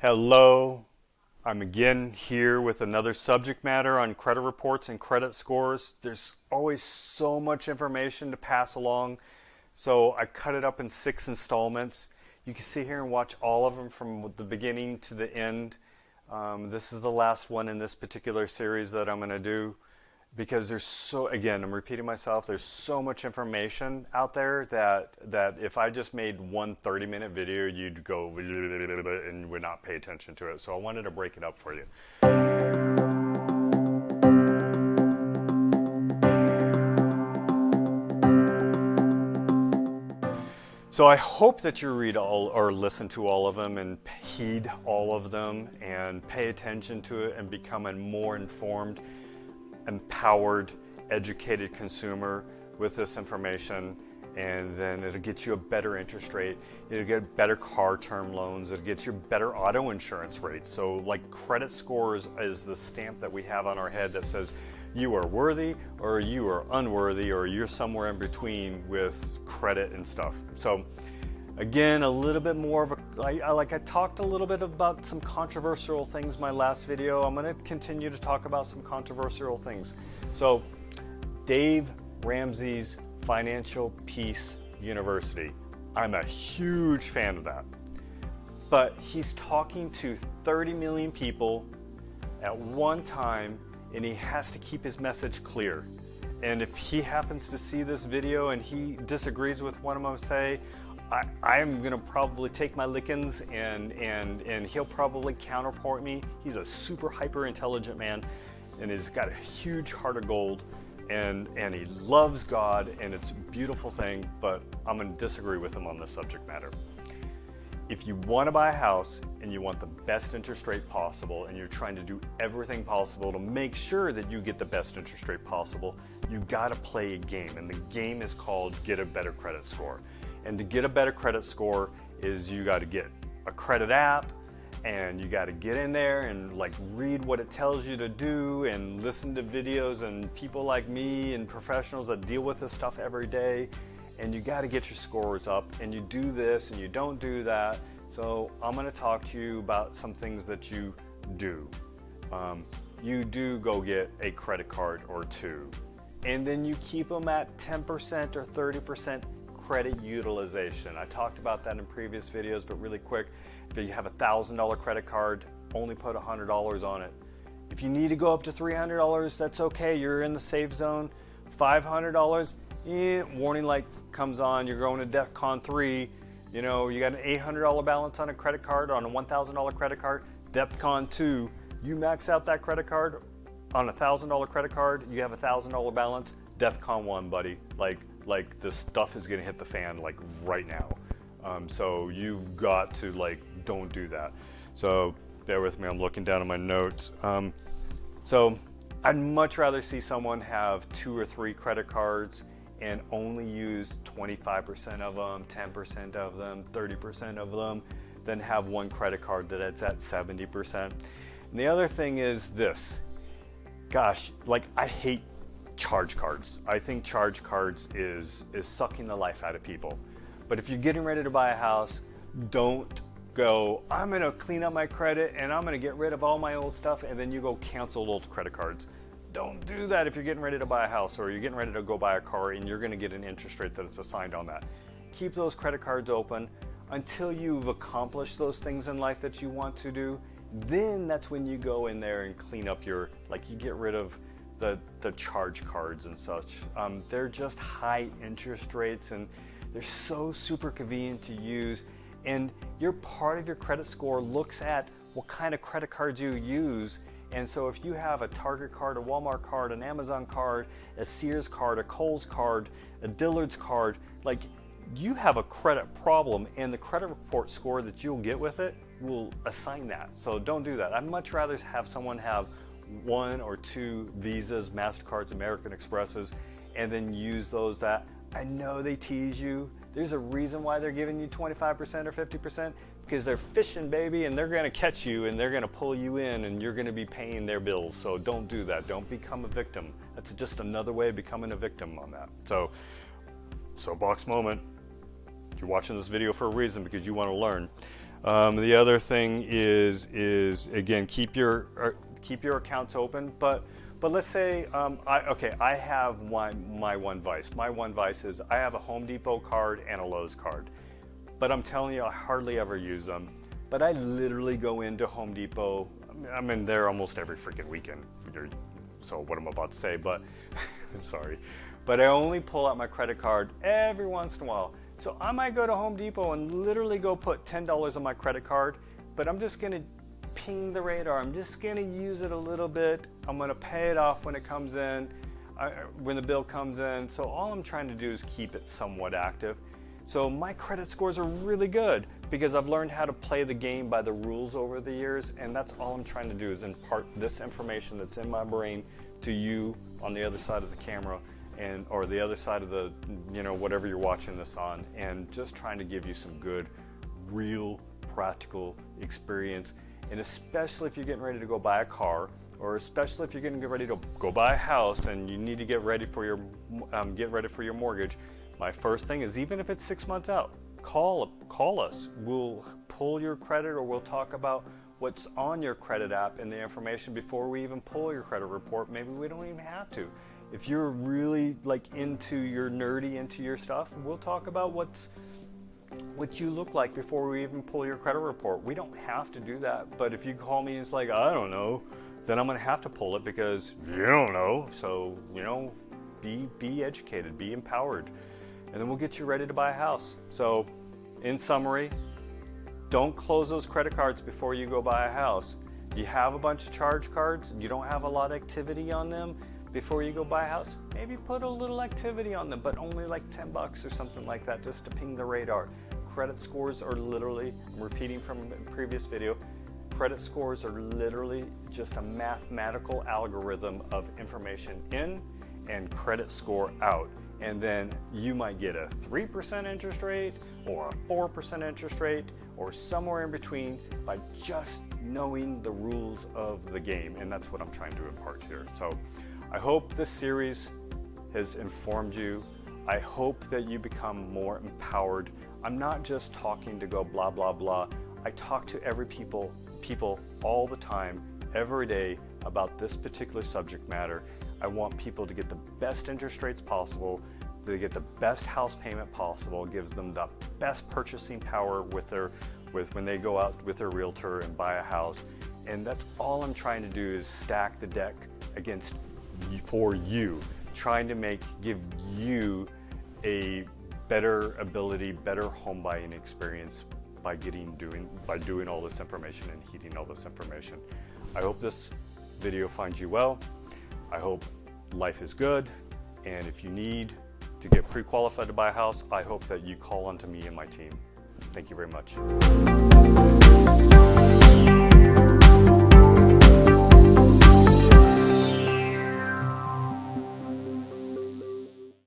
Hello, I'm again here with another subject matter on credit reports and credit scores. There's always so much information to pass along, so I cut it up in 6 installments. You can sit here and watch all of them from the beginning to the end. This is the last one in this particular series that I'm going to do, because again, I'm repeating myself, there's so much information out there that if I just made one 30-minute video, you'd go and would not pay attention to it. So I wanted to break it up for you. So I hope that you read all or listen to all of them and heed all of them and pay attention to it and become a more informed, empowered, educated consumer with this information, and then it'll get you a better interest rate, it'll get better car term loans, it'll get you better auto insurance rates. So like credit scores is the stamp that we have on our head that says you are worthy or you are unworthy or you're somewhere in between with credit and stuff. So again, a little bit more of I talked a little bit about some controversial things in my last video. I'm going to continue to talk about some controversial things. So Dave Ramsey's Financial Peace University. I'm a huge fan of that. But he's talking to 30 million people at one time, and he has to keep his message clear. And if he happens to see this video and he disagrees with what I'm going to say, I'm going to probably take my lickings and he'll probably counterpart me. He's a super hyper intelligent man and he's got a huge heart of gold and he loves God, and it's a beautiful thing, but I'm going to disagree with him on this subject matter. If you want to buy a house and you want the best interest rate possible and you're trying to do everything possible to make sure that you get the best interest rate possible, you got to play a game, and the game is called Get a Better Credit Score. And to get a better credit score is you got to get a credit app, and you got to get in there and like read what it tells you to do and listen to videos and people like me and professionals that deal with this stuff every day. And you got to get your scores up, and you do this and you don't do that. So I'm going to talk to you about some things that you do. You do go get a credit card or two, and then you keep them at 10% or 30% credit utilization. I talked about that in previous videos, but really quick, if you have a $1,000 credit card, only put $100 on it. If you need to go up to $300, that's okay, you're in the safe zone. $500, warning light comes on, you're going to DEFCON 3, you got an $800 balance on a credit card, on a $1,000 credit card, DEFCON 2, you max out that credit card on a $1,000 credit card, you have a $1,000 balance, DEFCON 1, buddy. Like this stuff is gonna hit the fan like right now. So you've got to don't do that. So bear with me, I'm looking down at my notes. So I'd much rather see someone have 2 or 3 credit cards and only use 25% of them, 10% of them, 30% of them, than have one credit card that's at 70%. And the other thing is this, gosh, I hate charge cards. I think charge cards is sucking the life out of people. But if you're getting ready to buy a house, don't go, I'm going to clean up my credit and I'm going to get rid of all my old stuff, and then you go cancel those credit cards. Don't do that if you're getting ready to buy a house or you're getting ready to go buy a car and you're going to get an interest rate that's assigned on that. Keep those credit cards open until you've accomplished those things in life that you want to do. Then that's when you go in there and clean up you get rid of the charge cards and such. They're just high interest rates and they're so super convenient to use, and your part of your credit score looks at what kind of credit cards you use. And so if you have a Target card, a Walmart card, an Amazon card, a Sears card, a Kohl's card, a Dillard's card, you have a credit problem, and the credit report score that you'll get with it will assign that. So don't do that. I'd much rather have someone have 1 or 2 Visas, MasterCards, American Expresses, and then use those. That I know they tease you. There's a reason why they're giving you 25% or 50%, because they're fishing, baby, and they're going to catch you and they're going to pull you in and you're going to be paying their bills. So don't do that. Don't become a victim. That's just another way of becoming a victim on that. So soapbox moment. You're watching this video for a reason, because you want to learn. The other thing is again, keep your accounts open. But let's say I have my one vice. My one vice is I have a Home Depot card and a Lowe's card. But I'm telling you, I hardly ever use them. But I literally go into Home Depot. I'm in there almost every freaking weekend. So what I'm about to say, but sorry. But I only pull out my credit card every once in a while. So I might go to Home Depot and literally go put $10 on my credit card, but I'm just gonna ping the radar. I'm just gonna use it a little bit. I'm gonna pay it off when it comes in, when the bill comes in. So all I'm trying to do is keep it somewhat active. So my credit scores are really good because I've learned how to play the game by the rules over the years, and that's all I'm trying to do is impart this information that's in my brain to you on the other side of the camera or the other side of the, whatever you're watching this on, and just trying to give you some good, real, practical experience. And especially if you're getting ready to go buy a car, or especially if you're getting ready to go buy a house and you need to get ready for your mortgage. My first thing is, even if it's 6 months out, call us. We'll pull your credit, or we'll talk about what's on your credit app and the information before we even pull your credit report. Maybe we don't even have to. If you're really into your stuff, we'll talk about what you look like before we even pull your credit report. We don't have to do that, but if you call me and it's like, I don't know, then I'm gonna have to pull it because you don't know. So, be educated, be empowered, and then we'll get you ready to buy a house. So, in summary, don't close those credit cards before you go buy a house. You have a bunch of charge cards, you don't have a lot of activity on them before you go buy a house, maybe put a little activity on them, but only like $10 or something like that, just to ping the radar. Credit scores are literally, I'm repeating from a previous video, credit scores are literally just a mathematical algorithm of information in and credit score out. And then you might get a 3% interest rate or a 4% interest rate or somewhere in between by just knowing the rules of the game. And that's what I'm trying to impart here. So I hope this series has informed you. I hope that you become more empowered. I'm not just talking to go blah, blah, blah. I talk to people all the time, every day about this particular subject matter. I want people to get the best interest rates possible, to get the best house payment possible, gives them the best purchasing power when they go out with their realtor and buy a house. And that's all I'm trying to do is stack the deck for you, trying to give you a better ability, better home buying experience by doing all this information and heeding all this information. I hope this video finds you well. I hope life is good, and if you need to get pre-qualified to buy a house, I hope that you call onto me and my team. Thank you very much.